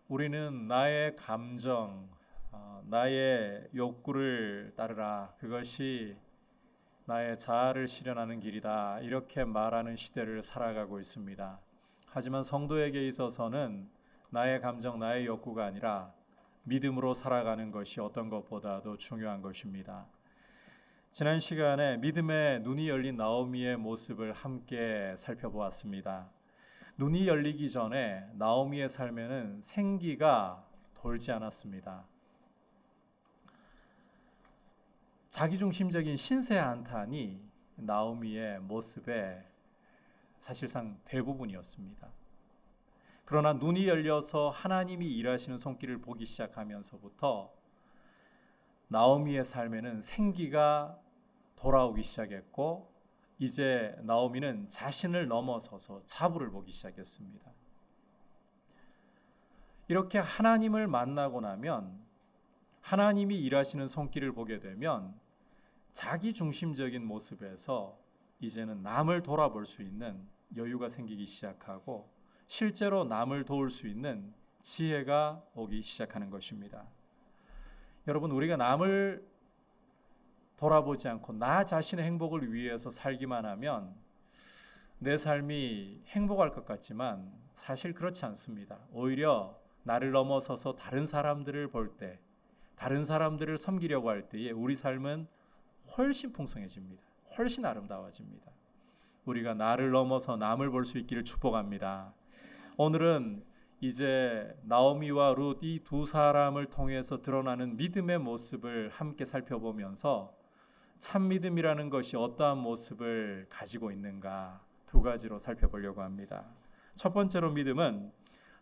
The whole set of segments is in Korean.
우리는 나의 감정, 나의 욕구를 따르라. 그것이 나의 자아를 실현하는 길이다. 이렇게 말하는 시대를 살아가고 있습니다. 하지만 성도에게 있어서는 나의 감정, 나의 욕구가 아니라 믿음으로 살아가는 것이 어떤 것보다도 중요한 것입니다. 지난 시간에 믿음의 눈이 열린 나오미의 모습을 함께 살펴보았습니다. 눈이 열리기 전에 나오미의 삶에는 생기가 돌지 않았습니다. 자기중심적인 신세 한탄이 나오미의 모습의 사실상 대부분이었습니다. 그러나 눈이 열려서 하나님이 일하시는 손길을 보기 시작하면서부터 나오미의 삶에는 생기가 돌아오기 시작했고, 이제 나오미는 자신을 넘어서서 자부를 보기 시작했습니다. 이렇게 하나님을 만나고 나면, 하나님이 일하시는 손길을 보게 되면 자기 중심적인 모습에서 이제는 남을 돌아볼 수 있는 여유가 생기기 시작하고, 실제로 남을 도울 수 있는 지혜가 오기 시작하는 것입니다. 여러분, 우리가 남을 돌아보지 않고 나 자신의 행복을 위해서 살기만 하면 내 삶이 행복할 것 같지만 사실 그렇지 않습니다. 오히려 나를 넘어서서 다른 사람들을 볼 때, 다른 사람들을 섬기려고 할 때에 우리 삶은 훨씬 풍성해집니다. 훨씬 아름다워집니다. 우리가 나를 넘어서 남을 볼 수 있기를 축복합니다. 오늘은 이제 나오미와 룻 이 두 사람을 통해서 드러나는 믿음의 모습을 함께 살펴보면서 참 믿음이라는 것이 어떠한 모습을 가지고 있는가 두 가지로 살펴보려고 합니다. 첫 번째로 믿음은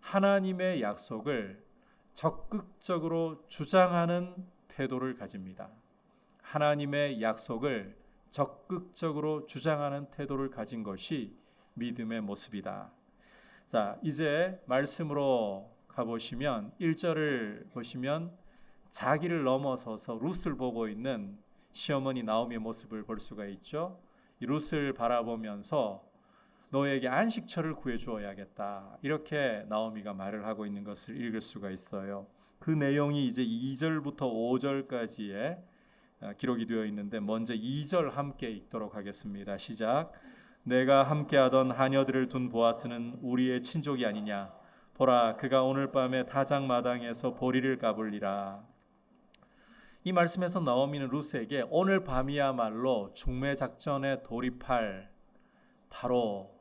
하나님의 약속을 적극적으로 주장하는 태도를 가집니다. 하나님의 약속을 적극적으로 주장하는 태도를 가진 것이 믿음의 모습이다. 자, 이제 말씀으로 가보시면 1절을 보시면 자기를 넘어서서 룻을 보고 있는 시어머니 나오미의 모습을 볼 수가 있죠. 이 룻을 바라보면서 너에게 안식처를 구해주어야겠다, 이렇게 나오미가 말을 하고 있는 것을 읽을 수가 있어요. 그 내용이 이제 2절부터 5절까지의 기록이 되어 있는데, 먼저 2절 함께 읽도록 하겠습니다. 시작. 내가 함께하던 하녀들을 둔 보아스는 우리의 친족이 아니냐. 보라, 그가 오늘 밤에 타작마당에서 보리를 까불리라. 이 말씀에서 나오미는 룻에게 오늘 밤이야말로 중매 작전에 돌입할 바로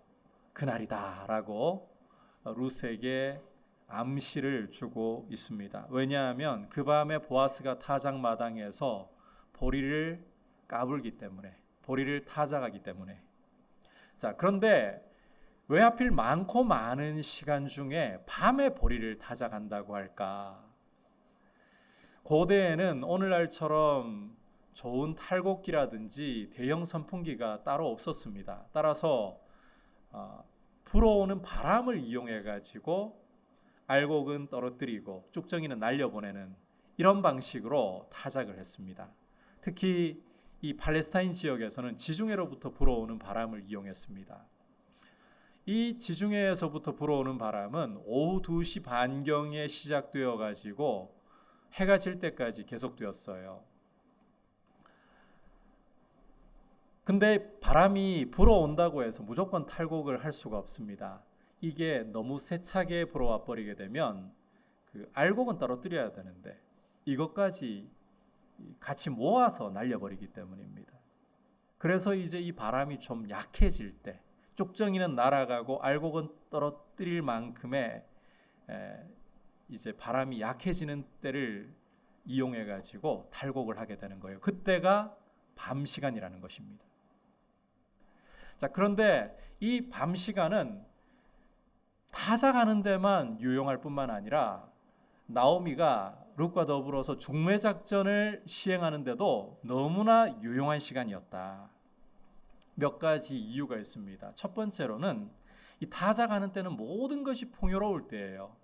그날이다 라고 룻에게 암시를 주고 있습니다. 왜냐하면 그 밤에 보아스가 타작마당에서 보리를 까불기 때문에, 보리를 타작하기 때문에. 자, 그런데 왜 하필 많고 많은 시간 중에 밤에 보리를 타작한다고 할까? 고대에는 오늘날처럼 좋은 탈곡기라든지 대형 선풍기가 따로 없었습니다. 따라서 불어오는 바람을 이용해 가지고 알곡은 떨어뜨리고 쭉정이는 날려보내는 이런 방식으로 타작을 했습니다. 특히 이 팔레스타인 지역에서는 지중해로부터 불어오는 바람을 이용했습니다. 이 지중해에서부터 불어오는 바람은 오후 2시 반경에 시작되어 가지고 해가 질 때까지 계속되었어요. 근데 바람이 불어온다고 해서 무조건 탈곡을 할 수가 없습니다. 이게 너무 세차게 불어와 버리게 되면 그 알곡은 떨어뜨려야 되는데 이것까지 같이 모아서 날려버리기 때문입니다. 그래서 이제 이 바람이 좀 약해질 때, 쪽정이는 날아가고 알곡은 떨어뜨릴 만큼의 이제 바람이 약해지는 때를 이용해 가지고 탈곡을 하게 되는 거예요. 그때가 밤 시간이라는 것입니다. 자, 그런데 이 밤 시간은 타작하는 데만 유용할 뿐만 아니라 나오미가 룻과 더불어서 중매 작전을 시행하는데도 너무나 유용한 시간이었다. 몇 가지 이유가 있습니다. 첫 번째로는 이 타작하는 때는 모든 것이 풍요로울 때예요.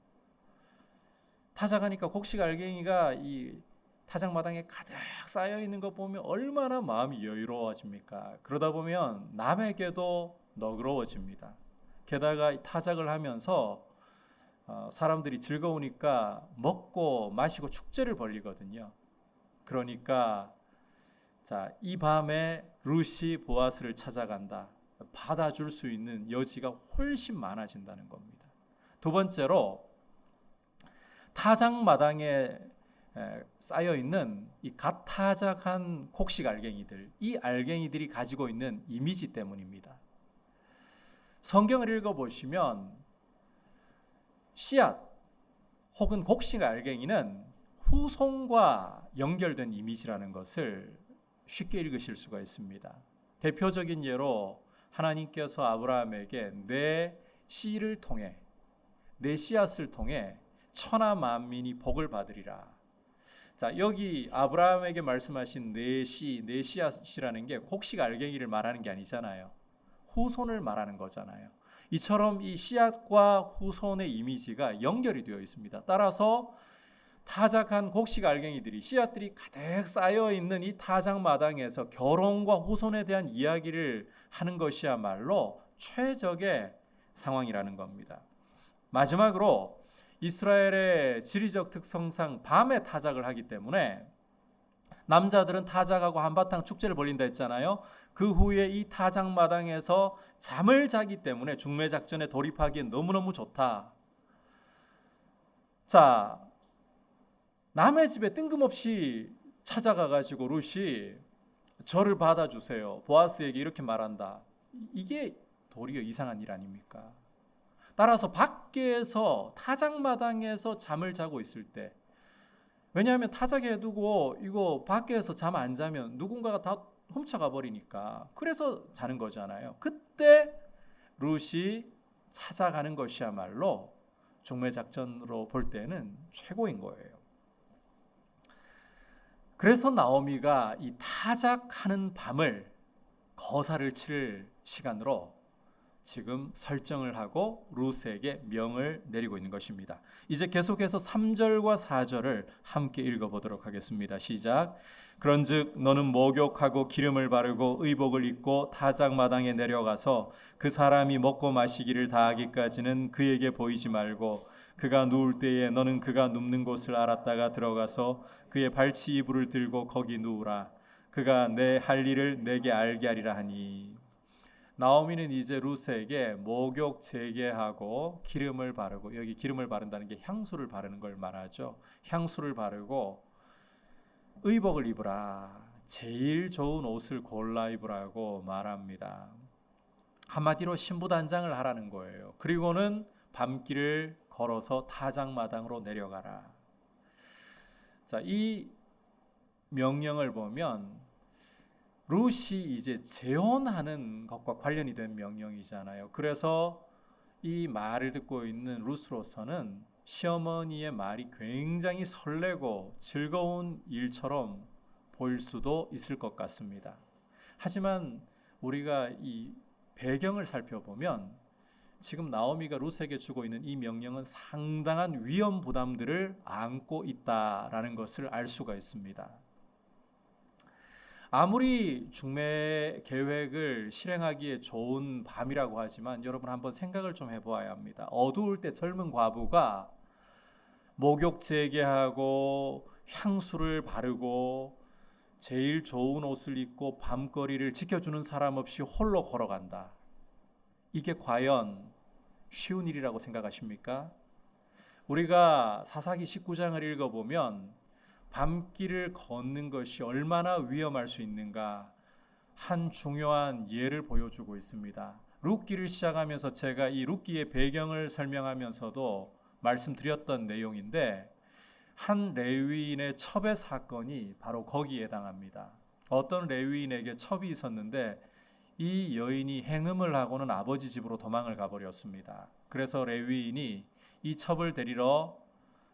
타작하니까 곡식알갱이가 이 타작마당에 가득 쌓여 있는 거 보면 얼마나 마음이 여유로워집니까? 그러다 보면 남에게도 너그러워집니다. 게다가 타작을 하면서 사람들이 즐거우니까 먹고 마시고 축제를 벌이거든요. 그러니까 자, 이 밤에 룻이 보아스를 찾아간다. 받아줄 수 있는 여지가 훨씬 많아진다는 겁니다. 두 번째로 타작마당에 쌓여 있는 이 갓 타작한 곡식 알갱이들, 이 알갱이들이 가지고 있는 이미지 때문입니다. 성경을 읽어보시면 씨앗 혹은 곡식 알갱이는 후손과 연결된 이미지라는 것을 쉽게 읽으실 수가 있습니다. 대표적인 예로 하나님께서 아브라함에게 내 씨를 통해, 내 씨앗을 통해 천하 만민이 복을 받으리라. 자, 여기 아브라함에게 말씀하신 내 씨, 내 씨앗이라는 게 곡식 알갱이를 말하는 게 아니잖아요. 후손을 말하는 거잖아요. 이처럼 이 씨앗과 후손의 이미지가 연결이 되어 있습니다. 따라서 타작한 곡식 알갱이들이, 씨앗들이 가득 쌓여 있는 이 타작 마당에서 결혼과 후손에 대한 이야기를 하는 것이야말로 최적의 상황이라는 겁니다. 마지막으로 이스라엘의 지리적 특성상 밤에 타작을 하기 때문에 남자들은 타작하고 한바탕 축제를 벌린다 했잖아요. 그 후에 이 타작 마당에서 잠을 자기 때문에 중매작전에 돌입하기엔 너무너무 좋다. 자, 남의 집에 뜬금없이 찾아가가지고 룻이 저를 받아주세요, 보아스에게 이렇게 말한다. 이게 도리어 이상한 일 아닙니까? 따라서 밖에서 타작마당에서 잠을 자고 있을 때, 왜냐하면 타작에 두고 이거 밖에서 잠 안 자면 누군가가 다 훔쳐가 버리니까, 그래서 자는 거잖아요. 그때 룻이 찾아가는 것이야말로 중매작전으로 볼 때는 최고인 거예요. 그래서 나오미가 이 타작하는 밤을 거사를 칠 시간으로 지금 설정을 하고 룻에게 명을 내리고 있는 것입니다. 이제 계속해서 3절과 4절을 함께 읽어보도록 하겠습니다. 시작. 그런즉 너는 목욕하고 기름을 바르고 의복을 입고 타작 마당에 내려가서 그 사람이 먹고 마시기를 다하기까지는 그에게 보이지 말고 그가 누울 때에 너는 그가 눕는 곳을 알았다가 들어가서 그의 발치 이불을 들고 거기 누우라. 그가 내 할 일을 내게 알게 하리라 하니. 나오미는 이제 룻에게 목욕 재개하고 기름을 바르고, 여기 기름을 바른다는 게 향수를 바르는 걸 말하죠. 향수를 바르고 의복을 입으라. 제일 좋은 옷을 골라 입으라고 말합니다. 한마디로 신부단장을 하라는 거예요. 그리고는 밤길을 걸어서 타작마당으로 내려가라. 자, 이 명령을 보면 룻이 이제 재혼하는 것과 관련이 된 명령이잖아요. 그래서 이 말을 듣고 있는 룻으로서는 시어머니의 말이 굉장히 설레고 즐거운 일처럼 보일 수도 있을 것 같습니다. 하지만 우리가 이 배경을 살펴보면 지금 나오미가 룻에게 주고 있는 이 명령은 상당한 위험 부담들을 안고 있다라는 것을 알 수가 있습니다. 아무리 중매 계획을 실행하기에 좋은 밤이라고 하지만 여러분 한번 생각을 좀 해보아야 합니다. 어두울 때 젊은 과부가 목욕 재개하고 향수를 바르고 제일 좋은 옷을 입고 밤거리를 지켜주는 사람 없이 홀로 걸어간다. 이게 과연 쉬운 일이라고 생각하십니까? 우리가 사사기 19장을 읽어보면 밤길을 걷는 것이 얼마나 위험할 수 있는가 한 중요한 예를 보여주고 있습니다. 룻기를 시작하면서 제가 이 룻기의 배경을 설명하면서도 말씀드렸던 내용인데, 한 레위인의 첩의 사건이 바로 거기에 해당합니다. 어떤 레위인에게 첩이 있었는데 이 여인이 행음을 하고는 아버지 집으로 도망을 가버렸습니다. 그래서 레위인이 이 첩을 데리러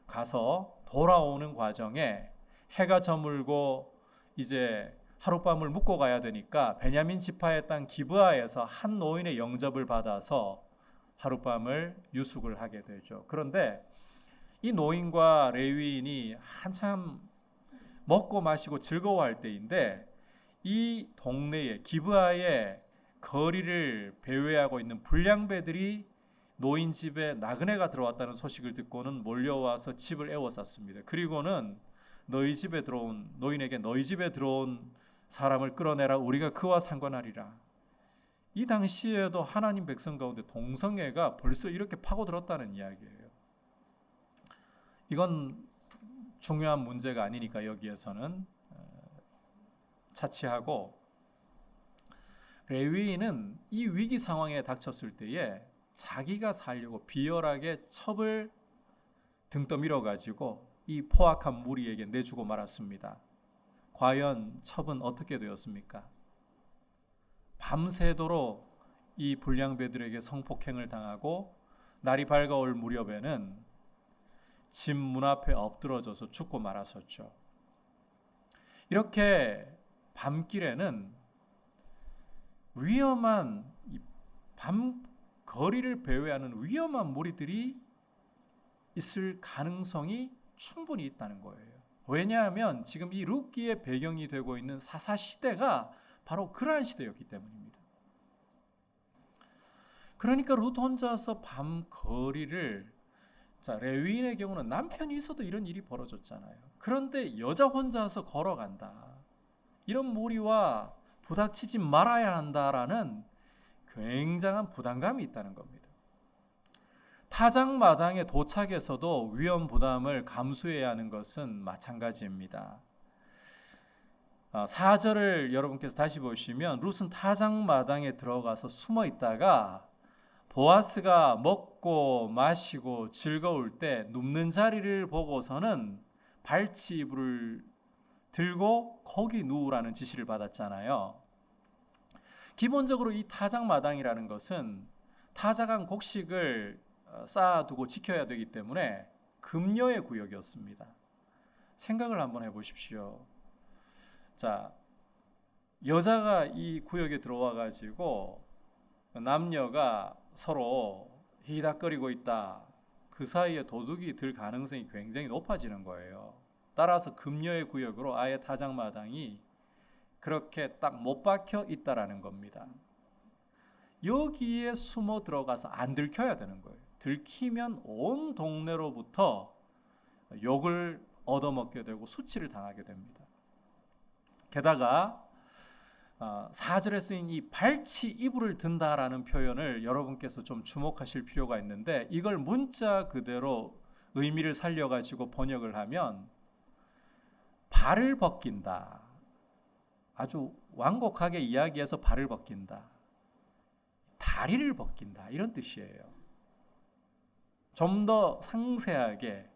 가서 돌아오는 과정에 해가 저물고 이제 하룻밤을 묵고 가야 되니까 베냐민 지파의 땅 기브아에서 한 노인의 영접을 받아서 하룻밤을 유숙을 하게 되죠. 그런데 이 노인과 레위인이 한참 먹고 마시고 즐거워할 때인데 이 동네에 기브아의 거리를 배회하고 있는 불량배들이 노인 집에 나그네가 들어왔다는 소식을 듣고는 몰려와서 집을 에워쌌습니다. 그리고는 노인에게 너희 집에 들어온 사람을 끌어내라, 우리가 그와 상관하리라. 이 당시에도 하나님 백성 가운데 동성애가 벌써 이렇게 파고들었다는 이야기예요. 이건 중요한 문제가 아니니까 여기에서는 차치하고, 레위인은 이 위기 상황에 닥쳤을 때에 자기가 살려고 비열하게 첩을 등 떠밀어 가지고 이 포악한 무리에게 내주고 말았습니다. 과연 첩은 어떻게 되었습니까? 밤새도록 이 불량배들에게 성폭행을 당하고 날이 밝아올 무렵에는 집 문 앞에 엎드러져서 죽고 말았었죠. 이렇게 밤길에는 위험한 밤 거리를 배회하는 위험한 무리들이 있을 가능성이 충분히 있다는 거예요. 왜냐하면 지금 이 룻기의 배경이 되고 있는 사사 시대가 바로 그러한 시대였기 때문입니다. 그러니까 룻 혼자서 밤 거리를, 레위인의 경우는 남편이 있어도 이런 일이 벌어졌잖아요. 그런데 여자 혼자서 걸어간다, 이런 무리와 부닥치지 말아야 한다라는 굉장한 부담감이 있다는 겁니다. 타작마당에 도착해서도 위험 부담을 감수해야 하는 것은 마찬가지입니다. 4절을 여러분께서 다시 보시면, 룻은 타작마당에 들어가서 숨어 있다가 보아스가 먹고 마시고 즐거울 때 눕는 자리를 보고서는 발치 이불을 들고 거기 누우라는 지시를 받았잖아요. 기본적으로 이 타작마당이라는 것은 타작한 곡식을 쌓아두고 지켜야 되기 때문에 금녀의 구역이었습니다. 생각을 한번 해보십시오. 여자가 이 구역에 들어와 가지고 남녀가 서로 히닥거리고 있다, 그 사이에 도둑이 들 가능성이 굉장히 높아지는 거예요. 따라서 금녀의 구역으로 아예 타작마당이 그렇게 딱 못 박혀 있다라는 겁니다. 여기에 숨어 들어가서 안 들켜야 되는 거예요. 들키면 온 동네로부터 욕을 얻어먹게 되고 수치를 당하게 됩니다. 게다가 4절에 쓰인 이 발치 이불을 든다라는 표현을 여러분께서 좀 주목하실 필요가 있는데, 이걸 문자 그대로 의미를 살려가지고 번역을 하면 발을 벗긴다, 아주 완곡하게 이야기해서 발을 벗긴다, 다리를 벗긴다, 이런 뜻이에요. 좀 더 상세하게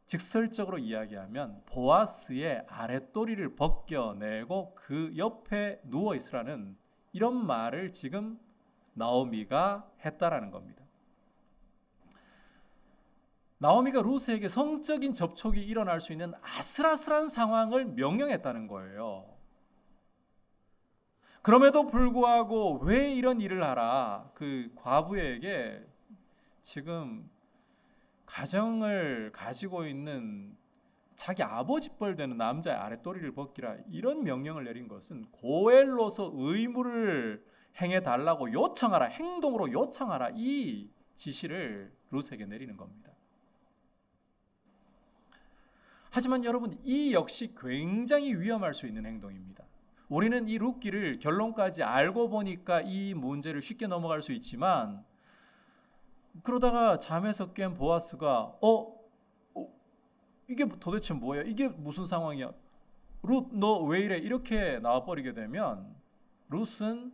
직설적으로 이야기하면 보아스의 아랫도리를 벗겨내고 그 옆에 누워 있으라는, 이런 말을 지금 나오미가 했다라는 겁니다. 나오미가 룻에게 성적인 접촉이 일어날 수 있는 아슬아슬한 상황을 명령했다는 거예요. 그럼에도 불구하고 왜 이런 일을 하라, 그 과부에게 지금 가정을 가지고 있는 자기 아버지 뻘 되는 남자의 아랫도리를 벗기라, 이런 명령을 내린 것은 고엘로서 의무를 행해달라고 요청하라, 행동으로 요청하라, 이 지시를 룻에게 내리는 겁니다. 하지만 여러분, 이 역시 굉장히 위험할 수 있는 행동입니다. 우리는 이 룻기를 결론까지 알고 보니까 이 문제를 쉽게 넘어갈 수 있지만, 그러다가 잠에서 깬 보아스가 이게 도대체 뭐야? 이게 무슨 상황이야? 룻, 너 왜 이래? 이렇게 나와버리게 되면 룻은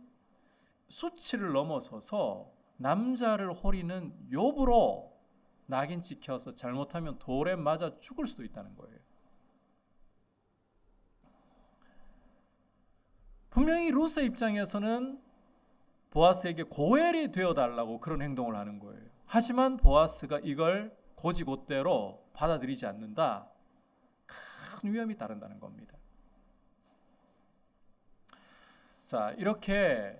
수치를 넘어서서 남자를 호리는 욕으로 낙인 찍혀서 잘못하면 돌에 맞아 죽을 수도 있다는 거예요. 분명히 룻의 입장에서는 보아스에게 고엘이 되어달라고 그런 행동을 하는 거예요. 하지만 보아스가 이걸 곧이곧대로 받아들이지 않는다, 큰 위험이 따른다는 겁니다. 이렇게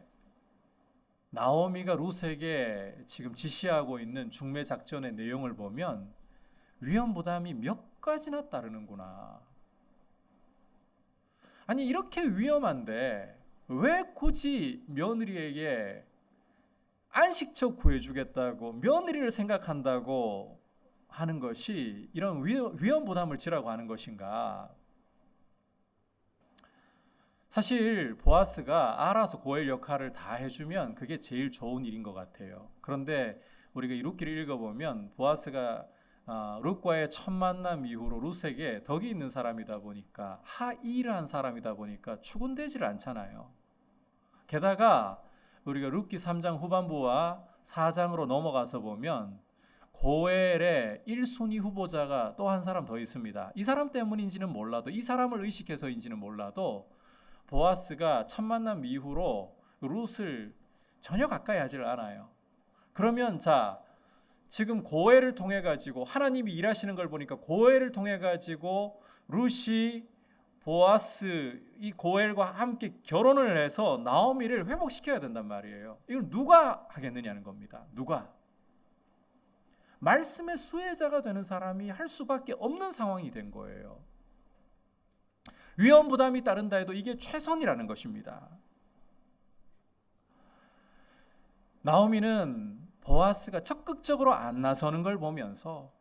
나오미가 룻에게 지금 지시하고 있는 중매 작전의 내용을 보면 위험 부담이 몇 가지나 따르는구나. 아니, 이렇게 위험한데 왜 굳이 며느리에게 안식처 구해주겠다고 며느리를 생각한다고 하는 것이 이런 위험 부담을 지라고 하는 것인가? 사실 보아스가 알아서 고엘 역할을 다 해주면 그게 제일 좋은 일인 것 같아요. 그런데 우리가 이 룻기를 읽어보면 보아스가 룻과의 첫 만남 이후로 룻에게 덕이 있는 사람이다 보니까 하이일한 사람이다 보니까 추근되지를 않잖아요. 게다가 우리가 룻기 3장 후반부와 4장으로 넘어가서 보면 고엘의 1순위 후보자가 또 한 사람 더 있습니다. 이 사람 때문인지는 몰라도, 이 사람을 의식해서인지는 몰라도 보아스가 첫 만남 이후로 룻을 전혀 가까이 하질 않아요. 그러면 자, 지금 고엘을 통해 가지고 하나님이 일하시는 걸 보니까 고엘을 통해 가지고 룻이 보아스 이 고엘과 함께 결혼을 해서 나오미를 회복시켜야 된단 말이에요. 이걸 누가 하겠느냐는 겁니다. 누가? 말씀의 수혜자가 되는 사람이 할 수밖에 없는 상황이 된 거예요. 위험 부담이 따른다 해도 이게 최선이라는 것입니다. 나오미는 보아스가 적극적으로 안 나서는 걸 보면서,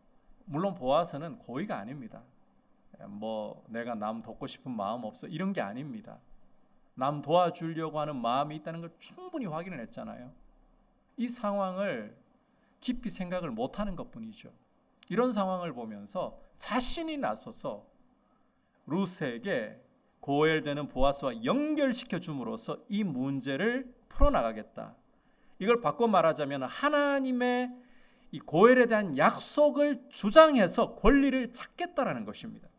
물론 보아스는 고의가 아닙니다. 뭐 내가 남 돕고 싶은 마음 없어 이런 게 아닙니다. 남 도와주려고 하는 마음이 있다는 걸 충분히 확인을 했잖아요. 이 상황을 깊이 생각을 못하는 것뿐이죠. 이런 상황을 보면서 자신이 나서서 룻에게 고엘되는 보아스와 연결시켜 줌으로써 이 문제를 풀어나가겠다. 이걸 바꿔 말하자면 하나님의 이 고엘에 대한 약속을 주장해서 권리를 찾겠다라는 것입니다.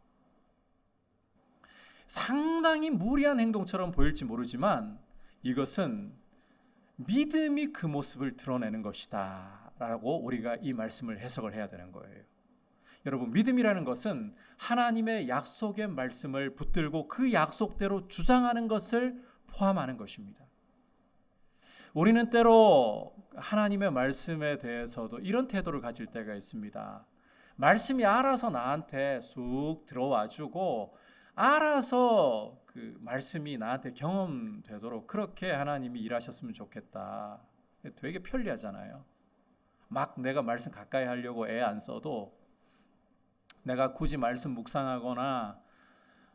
상당히 무리한 행동처럼 보일지 모르지만 이것은 믿음이 그 모습을 드러내는 것이다 라고 우리가 이 말씀을 해석을 해야 되는 거예요. 여러분, 믿음이라는 것은 하나님의 약속의 말씀을 붙들고 그 약속대로 주장하는 것을 포함하는 것입니다. 우리는 때로 하나님의 말씀에 대해서도 이런 태도를 가질 때가 있습니다. 말씀이 알아서 나한테 쑥 들어와주고 알아서 그 말씀이 나한테 경험되도록 그렇게 하나님이 일하셨으면 좋겠다. 되게 편리하잖아요. 막 내가 말씀 가까이 하려고 애 안 써도 내가 굳이 말씀 묵상하거나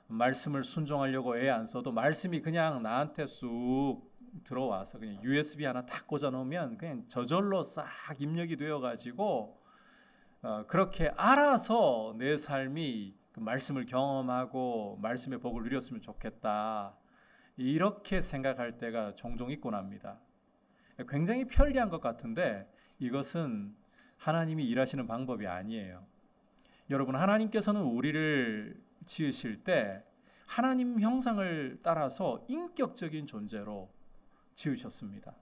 말씀을 순종하려고 애 안 써도 말씀이 그냥 나한테 쑥 들어와서 그냥 USB 하나 딱 꽂아 놓으면 그냥 저절로 싹 입력이 되어 가지고 그렇게 알아서 내 삶이 그 말씀을 경험하고 말씀의 복을 누렸으면 좋겠다. 이렇게 생각할 때가 종종 있곤 합니다. 굉장히 편리한 것 같은데 이것은 하나님이 일하시는 방법이 아니에요. 여러분, 하나님께서는 우리를 지으실 때 하나님 형상을 따라서 인격적인 존재로 지으셨습니다.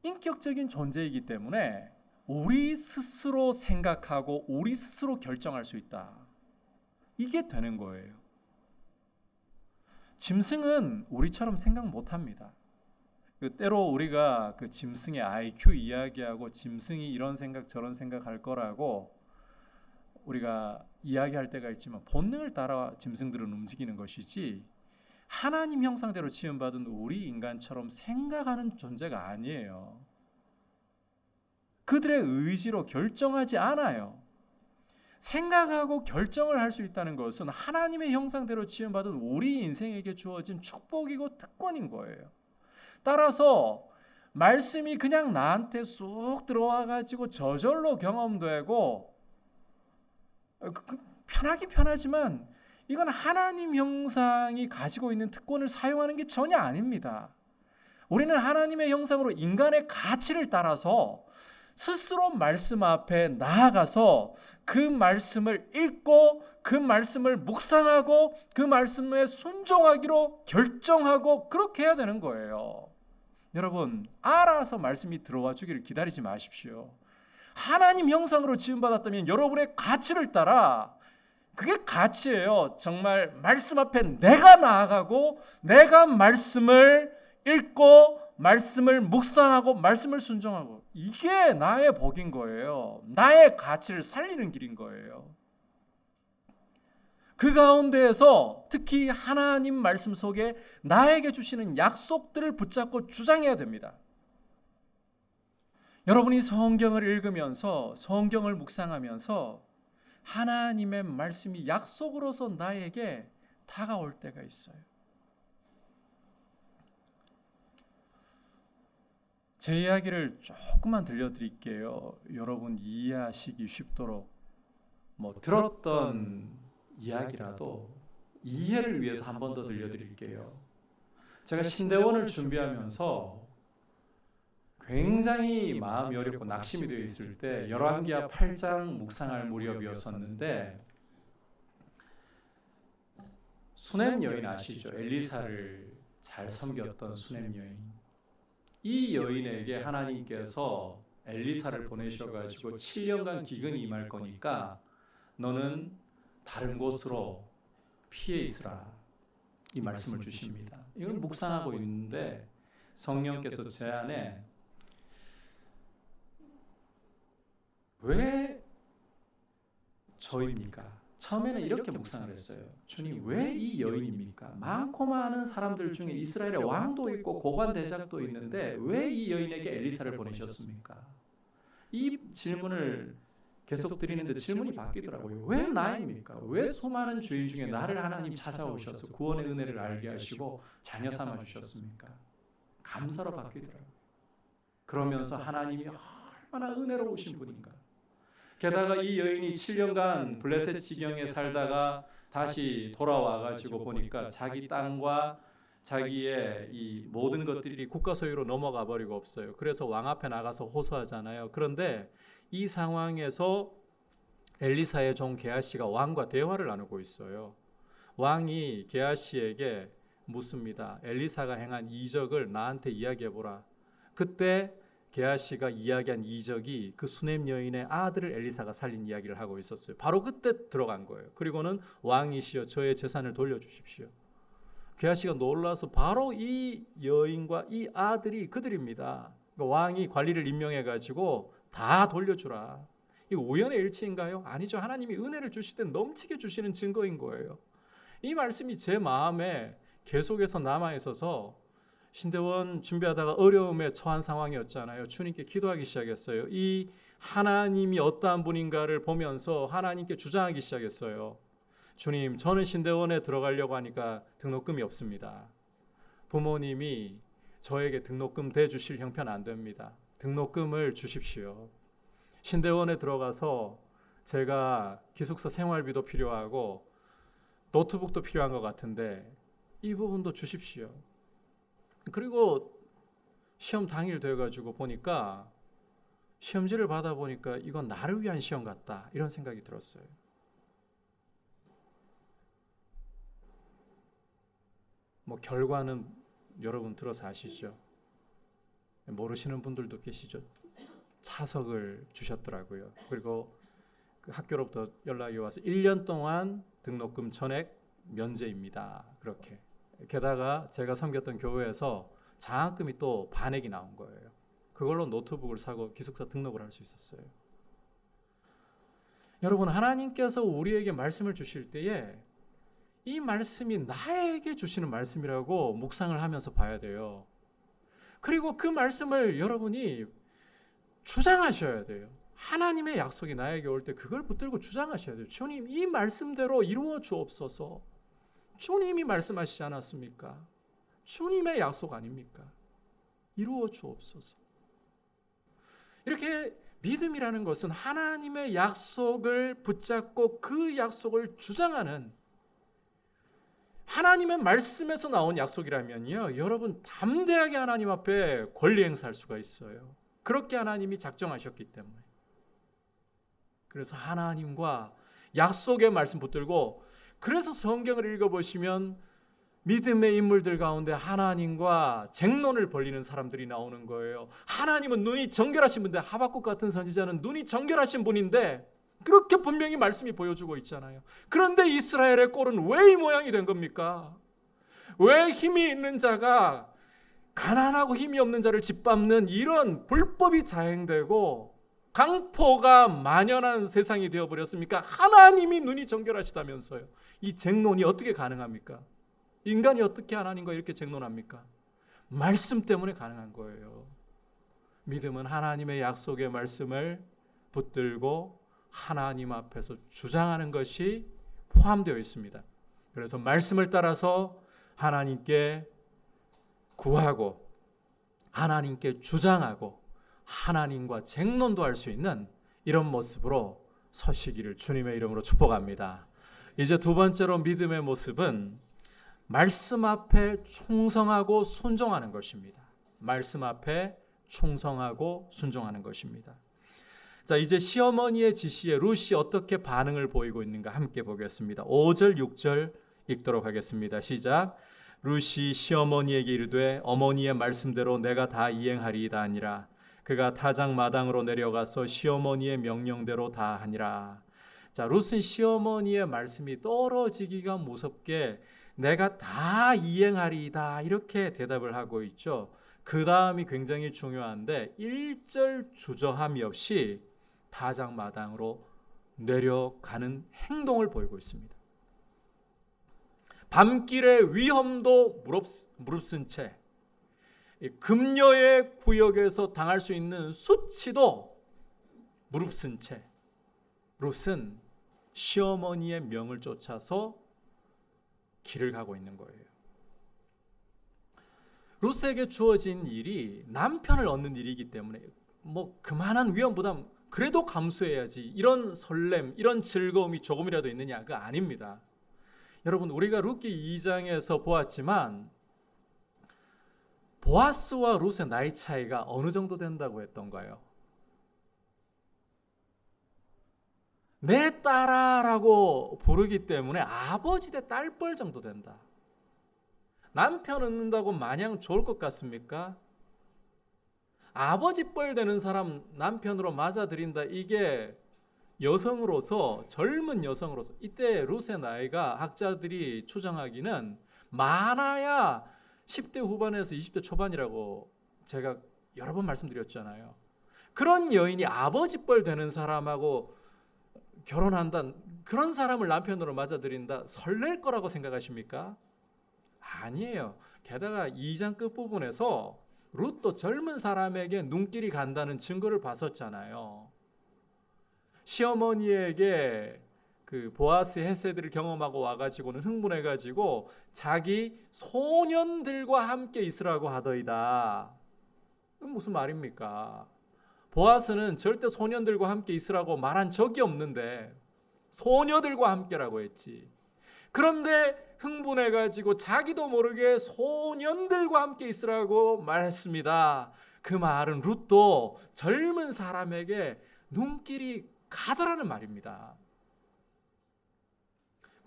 인격적인 존재이기 때문에 우리 스스로 생각하고 우리 스스로 결정할 수 있다. 이게 되는 거예요. 짐승은 우리처럼 생각 못합니다. 때로 우리가 그 짐승의 IQ 이야기하고 짐승이 이런 생각 저런 생각할 거라고 우리가 이야기할 때가 있지만 본능을 따라 짐승들은 움직이는 것이지 하나님 형상대로 지음받은 우리 인간처럼 생각하는 존재가 아니에요. 그들의 의지로 결정하지 않아요. 생각하고 결정을 할 수 있다는 것은 하나님의 형상대로 지음받은 우리 인생에게 주어진 축복이고 특권인 거예요. 따라서 말씀이 그냥 나한테 쑥 들어와 가지고 저절로 경험되고 편하긴 편하지만 이건 하나님 형상이 가지고 있는 특권을 사용하는 게 전혀 아닙니다. 우리는 하나님의 형상으로 인간의 가치를 따라서 스스로 말씀 앞에 나아가서 그 말씀을 읽고 그 말씀을 묵상하고 그 말씀에 순종하기로 결정하고 그렇게 해야 되는 거예요. 여러분, 알아서 말씀이 들어와 주기를 기다리지 마십시오. 하나님 형상으로 지음받았다면 여러분의 가치를 따라, 그게 가치예요. 정말 말씀 앞에 내가 나아가고 내가 말씀을 읽고 말씀을 묵상하고 말씀을 순종하고, 이게 나의 복인 거예요. 나의 가치를 살리는 길인 거예요. 그 가운데에서 특히 하나님 말씀 속에 나에게 주시는 약속들을 붙잡고 주장해야 됩니다. 여러분이 성경을 읽으면서 성경을 묵상하면서 하나님의 말씀이 약속으로서 나에게 다가올 때가 있어요. 제 이야기를 조금만 들려드릴게요. 여러분 이해하시기 쉽도록 들었던 이야기라도 이해를 위해서 한 번 더 들려드릴게요. 제가 신대원을 준비하면서 굉장히 마음이 어렵고 낙심이 되어 있을 때 열왕기하 8장 묵상할 무렵이었었는데 수넴 여인 아시죠? 엘리사를 잘 섬겼던 수넴 여인. 이 여인에게 하나님께서 엘리사를 보내셔가지고 7년간 기근이 임할 거니까 너는 다른 곳으로 피해 있으라, 이 말씀을 주십니다. 이걸 묵상하고 있는데 성령께서 제 안에 왜 저입니까? 처음에는 이렇게 묵상을 했어요. 주님, 왜 이 여인입니까? 많고 많은 사람들 중에 이스라엘의 왕도 있고 고관 대작도 있는데 왜 이 여인에게 엘리사를 보내셨습니까? 이 질문을 계속 드리는데 질문이 바뀌더라고요. 왜 나입니까? 왜 수많은 주인 중에 나를 하나님 찾아오셔서 구원의 은혜를 알게 하시고 자녀 삼아 주셨습니까? 감사로 바뀌더라고요. 그러면서 하나님이 얼마나 은혜로우신 분인가. 게다가 이 여인이 7년간 블레셋 지경에 살다가 다시 돌아와가지고 보니까 자기 땅과 자기의 이 모든 것들이 국가 소유로 넘어가 버리고 없어요. 그래서 왕 앞에 나가서 호소하잖아요. 그런데 이 상황에서 엘리사의 종 게하시가 왕과 대화를 나누고 있어요. 왕이 게하시에게 묻습니다. 엘리사가 행한 이적을 나한테 이야기해보라. 그때 게하시가 이야기한 이적이 그 수넴 여인의 아들을 엘리사가 살린 이야기를 하고 있었어요. 바로 그때 들어간 거예요. 그리고는 왕이시여 저의 재산을 돌려주십시오. 게하시가 놀라서 바로 이 여인과 이 아들이 그들입니다. 왕이 관리를 임명해가지고 다 돌려주라. 이거 우연의 일치인가요? 아니죠. 하나님이 은혜를 주실 때 넘치게 주시는 증거인 거예요. 이 말씀이 제 마음에 계속해서 남아있어서 신대원 준비하다가 어려움에 처한 상황이었잖아요. 주님께 기도하기 시작했어요. 이 하나님이 어떠한 분인가를 보면서 하나님께 주장하기 시작했어요. 주님, 저는 신대원에 들어가려고 하니까 등록금이 없습니다. 부모님이 저에게 등록금 대주실 형편 안 됩니다. 등록금을 주십시오. 신대원에 들어가서 제가 기숙사 생활비도 필요하고 노트북도 필요한 것 같은데 이 부분도 주십시오. 그리고 시험 당일 돼가지고 보니까 시험지를 받아보니까 이건 나를 위한 시험 같다, 이런 생각이 들었어요. 결과는 여러분 들어서 아시죠? 모르시는 분들도 계시죠? 차석을 주셨더라고요. 그리고 그 학교로부터 연락이 와서 1년 동안 등록금 전액 면제입니다. 그렇게. 게다가 제가 섬겼던 교회에서 장학금이 또 반액이 나온 거예요. 그걸로 노트북을 사고 기숙사 등록을 할 수 있었어요. 여러분, 하나님께서 우리에게 말씀을 주실 때에 이 말씀이 나에게 주시는 말씀이라고 묵상을 하면서 봐야 돼요. 그리고 그 말씀을 여러분이 주장하셔야 돼요. 하나님의 약속이 나에게 올 때 그걸 붙들고 주장하셔야 돼요. 주님, 이 말씀대로 이루어 주옵소서. 주님이 말씀하시지 않았습니까? 주님의 약속 아닙니까? 이루어 주옵소서. 이렇게 믿음이라는 것은 하나님의 약속을 붙잡고 그 약속을 주장하는, 하나님의 말씀에서 나온 약속이라면요, 여러분 담대하게 하나님 앞에 권리 행사할 수가 있어요. 그렇게 하나님이 작정하셨기 때문에. 그래서 하나님과 약속의 말씀 붙들고, 그래서 성경을 읽어보시면 믿음의 인물들 가운데 하나님과 쟁론을 벌이는 사람들이 나오는 거예요. 하나님은 눈이 정결하신 분인데, 하박국 같은 선지자는 눈이 정결하신 분인데 그렇게 분명히 말씀이 보여주고 있잖아요. 그런데 이스라엘의 꼴은 왜 이 모양이 된 겁니까? 왜 힘이 있는 자가 가난하고 힘이 없는 자를 짓밟는 이런 불법이 자행되고 강포가 만연한 세상이 되어버렸습니까? 하나님이 눈이 정결하시다면서요. 이 쟁론이 어떻게 가능합니까? 인간이 어떻게 하나님과 이렇게 쟁론합니까? 말씀 때문에 가능한 거예요. 믿음은 하나님의 약속의 말씀을 붙들고 하나님 앞에서 주장하는 것이 포함되어 있습니다. 그래서 말씀을 따라서 하나님께 구하고 하나님께 주장하고 하나님과 쟁론도 할 수 있는 이런 모습으로 서시기를 주님의 이름으로 축복합니다. 이제 두 번째로 믿음의 모습은 말씀 앞에 충성하고 순종하는 것입니다. 말씀 앞에 충성하고 순종하는 것입니다. 자, 이제 시어머니의 지시에 룻이 어떻게 반응을 보이고 있는가 함께 보겠습니다. 5절 6절 읽도록 하겠습니다. 시작. 룻이 시어머니에게 이르되 어머니의 말씀대로 내가 다 이행하리이다 하니라. 그가 타작 마당으로 내려가서 시어머니의 명령대로 다 하니라. 자, 룻은 시어머니의 말씀이 떨어지기가 무섭게 내가 다 이행하리이다 이렇게 대답을 하고 있죠. 그 다음이 굉장히 중요한데 1절 주저함이 없이 타작 마당으로 내려가는 행동을 보이고 있습니다. 밤길의 위험도 무릅쓴 채 금녀의 구역에서 당할 수 있는 수치도 무릅쓴 채 룻은 시어머니의 명을 쫓아서 길을 가고 있는 거예요. 룻에게 주어진 일이 남편을 얻는 일이기 때문에 그만한 위험 부담 그래도 감수해야지 이런 설렘 이런 즐거움이 조금이라도 있느냐 그거 아닙니다. 여러분 우리가 룻기 2장에서 보았지만 보아스와 룻의 나이 차이가 어느 정도 된다고 했던가요? 내 딸아라고 부르기 때문에 아버지 대 딸뻘 정도 된다. 남편 얻는다고 마냥 좋을 것 같습니까? 아버지 뻘 되는 사람 남편으로 맞아들인다. 이게 여성으로서 젊은 여성으로서 이때 룻의 나이가 학자들이 추정하기는 많아야 10대 후반에서 20대 초반이라고 제가 여러 번 말씀드렸잖아요. 그런 여인이 아버지 뻘 되는 사람하고 결혼한다. 그런 사람을 남편으로 맞아들인다. 설렐 거라고 생각하십니까? 아니에요. 게다가 2장 끝부분에서 룻도 젊은 사람에게 눈길이 간다는 증거를 봤었잖아요. 시어머니에게 그 보아스 헤세드를 경험하고 와가지고는 흥분해가지고 자기 소년들과 함께 있으라고 하더이다. 무슨 말입니까? 보아스는 절대 소년들과 함께 있으라고 말한 적이 없는데 소녀들과 함께라고 했지. 그런데 흥분해가지고 자기도 모르게 소년들과 함께 있으라고 말했습니다. 그 말은 룻도 젊은 사람에게 눈길이 가더라는 말입니다.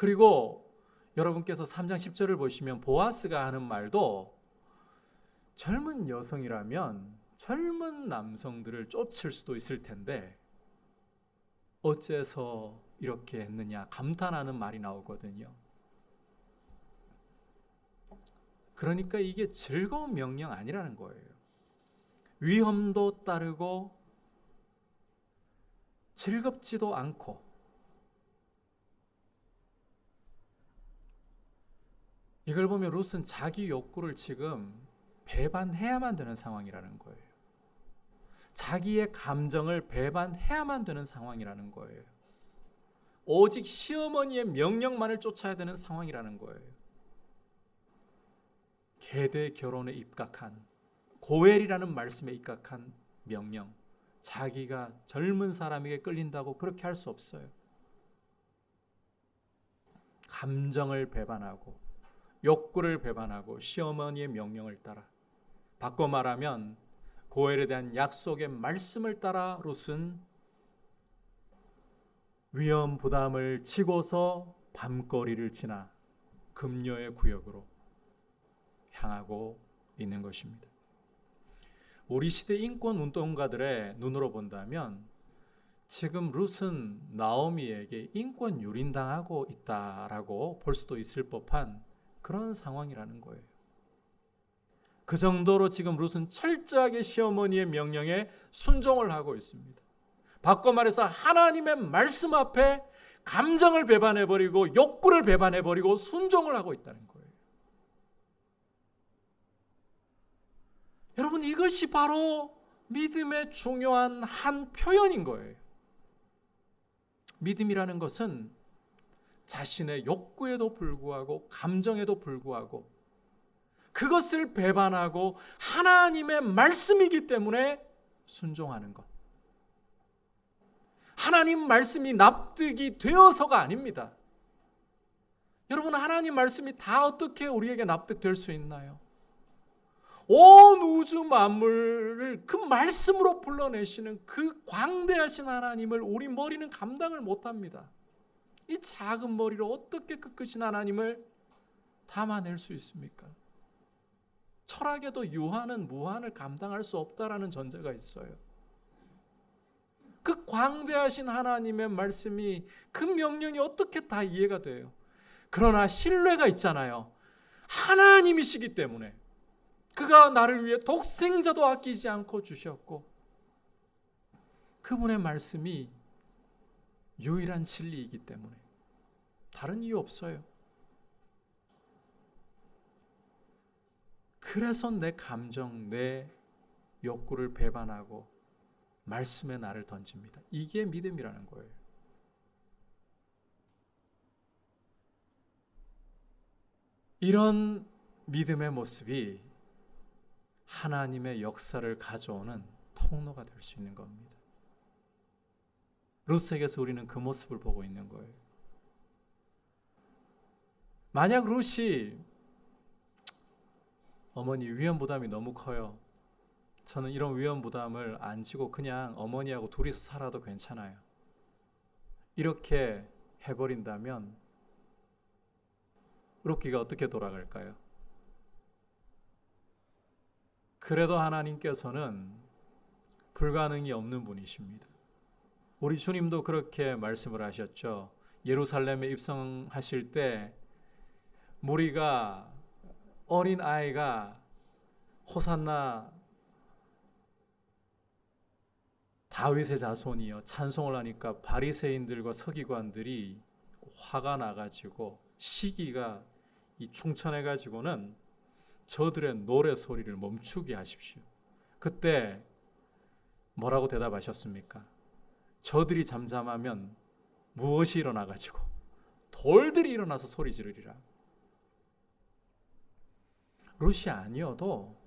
그리고 여러분께서 3장 10절을 보시면 보아스가 하는 말도 젊은 여성이라면 젊은 남성들을 쫓을 수도 있을 텐데 어째서 이렇게 했느냐 감탄하는 말이 나오거든요. 그러니까 이게 즐거운 명령 아니라는 거예요. 위험도 따르고 즐겁지도 않고 이걸 보면 룻은 자기 욕구를 지금 배반해야만 되는 상황이라는 거예요. 자기의 감정을 배반해야만 되는 상황이라는 거예요. 오직 시어머니의 명령만을 쫓아야 되는 상황이라는 거예요. 계대 결혼에 입각한 고엘이라는 말씀에 입각한 명령. 자기가 젊은 사람에게 끌린다고 그렇게 할 수 없어요. 감정을 배반하고 욕구를 배반하고 시어머니의 명령을 따라 바꿔 말하면 고엘에 대한 약속의 말씀을 따라 룻은 위험 부담을 지고서 밤거리를 지나 금녀의 구역으로 향하고 있는 것입니다. 우리 시대 인권 운동가들의 눈으로 본다면 지금 룻은 나오미에게 인권 유린당하고 있다라고 볼 수도 있을 법한 그런 상황이라는 거예요. 그 정도로 지금 룻은 철저하게 시어머니의 명령에 순종을 하고 있습니다. 바꿔 말해서 하나님의 말씀 앞에 감정을 배반해버리고 욕구를 배반해버리고 순종을 하고 있다는 거예요. 여러분, 이것이 바로 믿음의 중요한 한 표현인 거예요. 믿음이라는 것은 자신의 욕구에도 불구하고 감정에도 불구하고 그것을 배반하고 하나님의 말씀이기 때문에 순종하는 것. 하나님 말씀이 납득이 되어서가 아닙니다. 여러분, 하나님 말씀이 다 어떻게 우리에게 납득될 수 있나요? 온 우주 만물을 그 말씀으로 불러내시는 그 광대하신 하나님을 우리 머리는 감당을 못합니다. 이 작은 머리로 어떻게 그 크신 하나님을 담아낼 수 있습니까? 철학에도 유한은 무한을 감당할 수 없다라는 전제가 있어요. 그 광대하신 하나님의 말씀이, 그 명령이 어떻게 다 이해가 돼요? 그러나 신뢰가 있잖아요. 하나님이시기 때문에 그가 나를 위해 독생자도 아끼지 않고 주셨고 그분의 말씀이 유일한 진리이기 때문에 다른 이유 없어요. 그래서 내 감정, 내 욕구를 배반하고 말씀에 나를 던집니다. 이게 믿음이라는 거예요. 이런 믿음의 모습이 하나님의 역사를 가져오는 통로가 될 수 있는 겁니다. 룻에게서 우리는 그 모습을 보고 있는 거예요. 만약 룻이 어머니 위험 부담이 너무 커요. 저는 이런 위험 부담을 안 지고 그냥 어머니하고 둘이서 살아도 괜찮아요. 이렇게 해버린다면 룻기가 어떻게 돌아갈까요? 그래도 하나님께서는 불가능이 없는 분이십니다. 우리 주님도 그렇게 말씀을 하셨죠. 예루살렘에 입성하실 때 무리가, 어린 아이가 호산나 다윗의 자손이여 찬송을 하니까 바리새인들과 서기관들이 화가 나가지고 시기가 충천해가지고는 저들의 노래 소리를 멈추게 하십시오. 그때 뭐라고 대답하셨습니까? 저들이 잠잠하면 무엇이 일어나가지고 돌들이 일어나서 소리 지르리라. 룻이 아니어도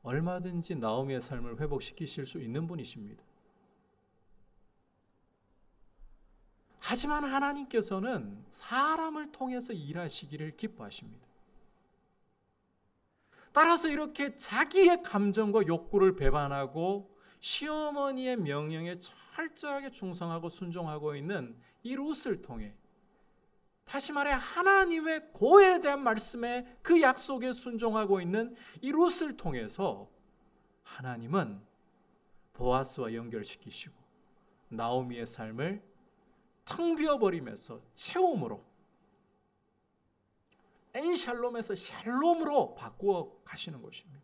얼마든지 나오미의 삶을 회복시키실 수 있는 분이십니다. 하지만 하나님께서는 사람을 통해서 일하시기를 기뻐하십니다. 따라서 이렇게 자기의 감정과 욕구를 배반하고 시어머니의 명령에 철저하게 충성하고 순종하고 있는 이 룻을 통해, 다시 말해 하나님의 고에 대한 말씀에 그 약속에 순종하고 있는 이 룻을 통해서 하나님은 보아스와 연결시키시고 나오미의 삶을 텅 비어버리면서 채움으로, 엔샬롬에서 샬롬으로 바꾸어 가시는 것입니다.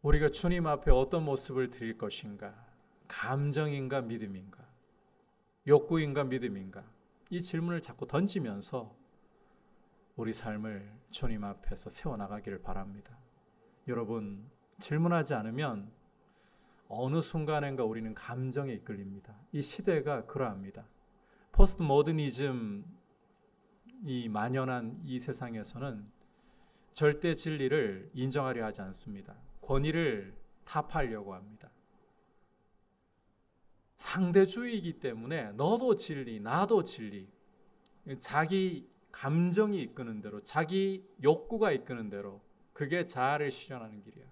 우리가 주님 앞에 어떤 모습을 드릴 것인가? 감정인가 믿음인가? 욕구인가 믿음인가? 이 질문을 자꾸 던지면서 우리 삶을 주님 앞에서 세워나가기를 바랍니다. 여러분, 질문하지 않으면 어느 순간인가 우리는 감정에 이끌립니다. 이 시대가 그러합니다. 포스트 모더니즘이 만연한 이 세상에서는 절대 진리를 인정하려 하지 않습니다. 권위를 타파하려고 합니다. 상대주의이기 때문에 너도 진리, 나도 진리, 자기 감정이 이끄는 대로, 자기 욕구가 이끄는 대로, 그게 자아를 실현하는 길이야.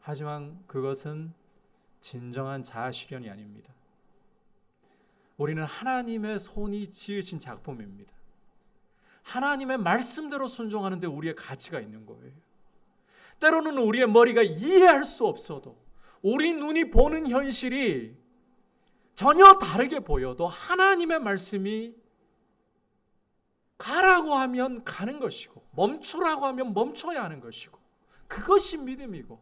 하지만 그것은 진정한 자아 실현이 아닙니다. 우리는 하나님의 손이 지으신 작품입니다. 하나님의 말씀대로 순종하는 데 우리의 가치가 있는 거예요. 때로는 우리의 머리가 이해할 수 없어도, 우리 눈이 보는 현실이 전혀 다르게 보여도 하나님의 말씀이 가라고 하면 가는 것이고 멈추라고 하면 멈춰야 하는 것이고 그것이 믿음이고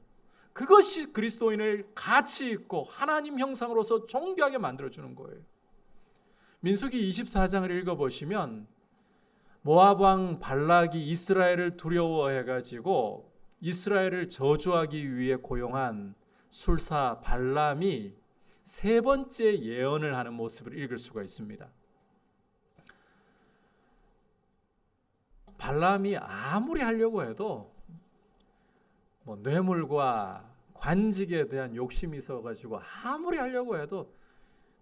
그것이 그리스도인을 가치 있고 하나님 형상으로서 존귀하게 만들어주는 거예요. 민수기 24장을 읽어보시면 모압 왕 발락이 이스라엘을 두려워해가지고 이스라엘을 저주하기 위해 고용한 술사 발람이 세 번째 예언을 하는 모습을 읽을 수가 있습니다. 발람이 아무리 하려고 해도 뇌물과 관직에 대한 욕심이 있어가지고 아무리 하려고 해도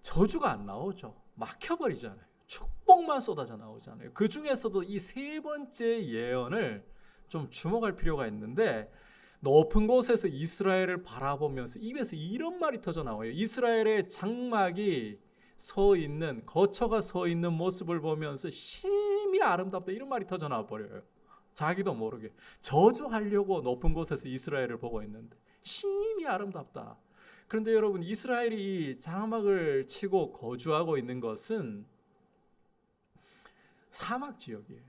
저주가 안 나오죠. 막혀버리잖아요. 축복만 쏟아져 나오잖아요. 그 중에서도 이 세 번째 예언을 좀 주목할 필요가 있는데, 높은 곳에서 이스라엘을 바라보면서 입에서 이런 말이 터져 나와요. 이스라엘의 장막이 서 있는, 거처가 서 있는 모습을 보면서 심히 아름답다, 이런 말이 터져 나와 버려요. 자기도 모르게 저주하려고 높은 곳에서 이스라엘을 보고 있는데 심히 아름답다. 그런데 여러분, 이스라엘이 장막을 치고 거주하고 있는 것은 사막 지역이에요.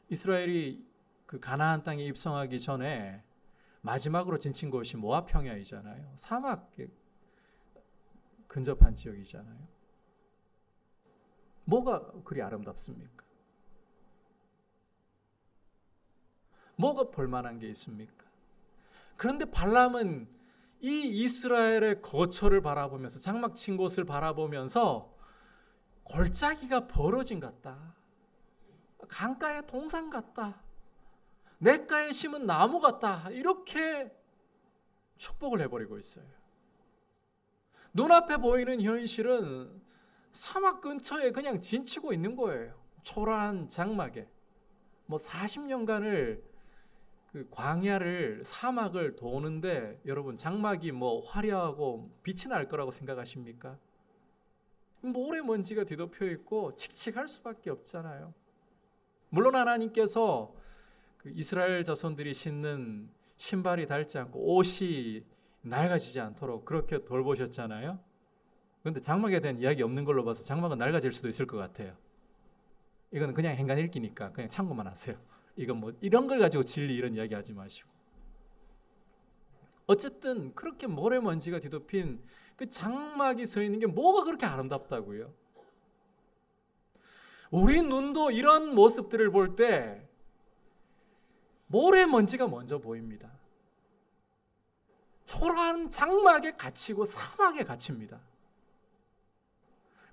이스라엘이 그 가나안 땅에 입성하기 전에 마지막으로 지친 곳이 모압 평야이잖아요. 사막에 근접한 지역이잖아요. 뭐가 그리 아름답습니까? 뭐가 볼만한 게 있습니까? 그런데 발람은 이 이스라엘의 거처를 바라보면서, 장막 친 곳을 바라보면서 골짜기가 벌어진 것 같다, 강가의 동산 같다, 냇가에 심은 나무 같다, 이렇게 축복을 해버리고 있어요. 눈앞에 보이는 현실은 사막 근처에 그냥 진치고 있는 거예요. 초라한 장막에 40년간을 그 광야를, 사막을 도는데 여러분, 장막이 화려하고 빛이 날 거라고 생각하십니까? 모래먼지가 뒤덮여 있고 칙칙할 수밖에 없잖아요. 물론 하나님께서 그 이스라엘 자손들이 신는 신발이 닳지 않고 옷이 낡아지지 않도록 그렇게 돌보셨잖아요. 그런데 장막에 대한 이야기 없는 걸로 봐서 장막은 낡아질 수도 있을 것 같아요. 이건 그냥 행간 읽기니까 그냥 참고만 하세요. 이건 이런 걸 가지고 진리 이런 이야기 하지 마시고. 어쨌든 그렇게 모래먼지가 뒤덮인 그 장막이 서 있는 게 뭐가 그렇게 아름답다고요? 우리 눈도 이런 모습들을 볼 때 모래먼지가 먼저 보입니다. 초라한 장막에 갇히고 사막에 갇힙니다.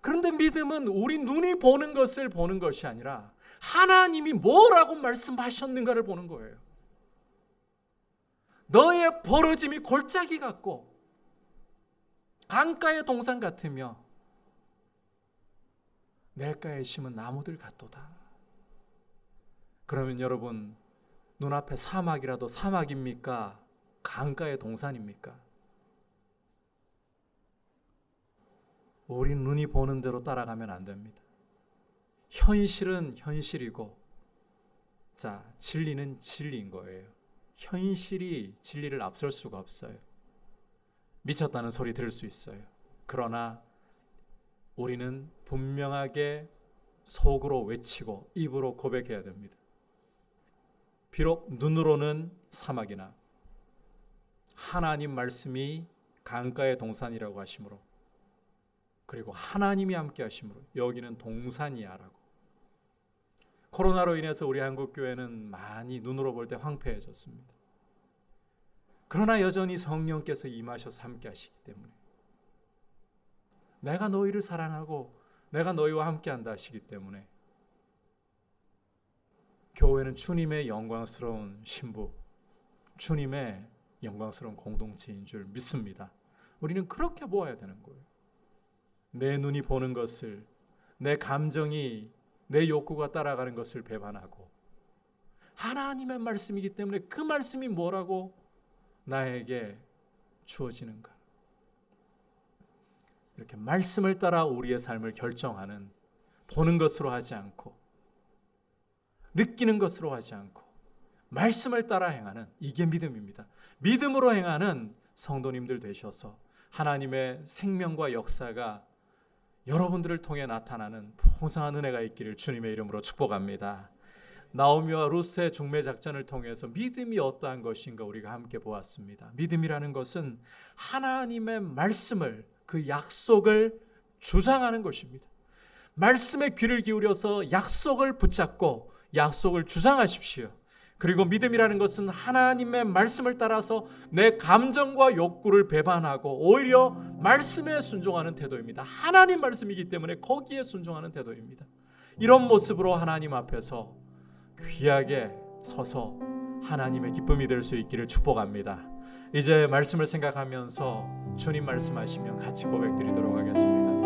그런데 믿음은 우리 눈이 보는 것을 보는 것이 아니라 하나님이 뭐라고 말씀하셨는가를 보는 거예요. 너의 벌어짐이 골짜기 같고 강가의 동산 같으며 냇가에 심은 나무들 같도다. 그러면 여러분, 눈앞에 사막이라도 사막입니까? 강가의 동산입니까? 우리 눈이 보는 대로 따라가면 안 됩니다. 현실은 현실이고, 진리는 진리인 거예요. 현실이 진리를 앞설 수가 없어요. 미쳤다는 소리 들을 수 있어요. 그러나 우리는 분명하게 속으로 외치고 입으로 고백해야 됩니다. 비록 눈으로는 사막이나 하나님 말씀이 강가의 동산이라고 하시므로, 그리고 하나님이 함께 하시므로 여기는 동산이야라고. 코로나로 인해서 우리 한국교회는 많이 눈으로 볼 때 황폐해졌습니다. 그러나 여전히 성령께서 임하셔서 함께 하시기 때문에, 내가 너희를 사랑하고 내가 너희와 함께 한다 하시기 때문에 교회는 주님의 영광스러운 신부, 주님의 영광스러운 공동체인 줄 믿습니다. 우리는 그렇게 보아야 되는 거예요. 내 눈이 보는 것을, 내 감정이, 내 욕구가 따라가는 것을 배반하고 하나님의 말씀이기 때문에 그 말씀이 뭐라고 나에게 주어지는가, 이렇게 말씀을 따라 우리의 삶을 결정하는, 보는 것으로 하지 않고 느끼는 것으로 하지 않고 말씀을 따라 행하는, 이게 믿음입니다. 믿음으로 행하는 성도님들 되셔서 하나님의 생명과 역사가 여러분들을 통해 나타나는 풍성한 은혜가 있기를 주님의 이름으로 축복합니다. 나오미와 룻의 중매 작전을 통해서 믿음이 어떠한 것인가 우리가 함께 보았습니다. 믿음이라는 것은 하나님의 말씀을, 그 약속을 주장하는 것입니다. 말씀에 귀를 기울여서 약속을 붙잡고 약속을 주장하십시오. 그리고 믿음이라는 것은 하나님의 말씀을 따라서 내 감정과 욕구를 배반하고 오히려 말씀에 순종하는 태도입니다. 하나님 말씀이기 때문에 거기에 순종하는 태도입니다. 이런 모습으로 하나님 앞에서 귀하게 서서 하나님의 기쁨이 될 수 있기를 축복합니다. 이제 말씀을 생각하면서 주님 말씀하시면 같이 고백드리도록 하겠습니다.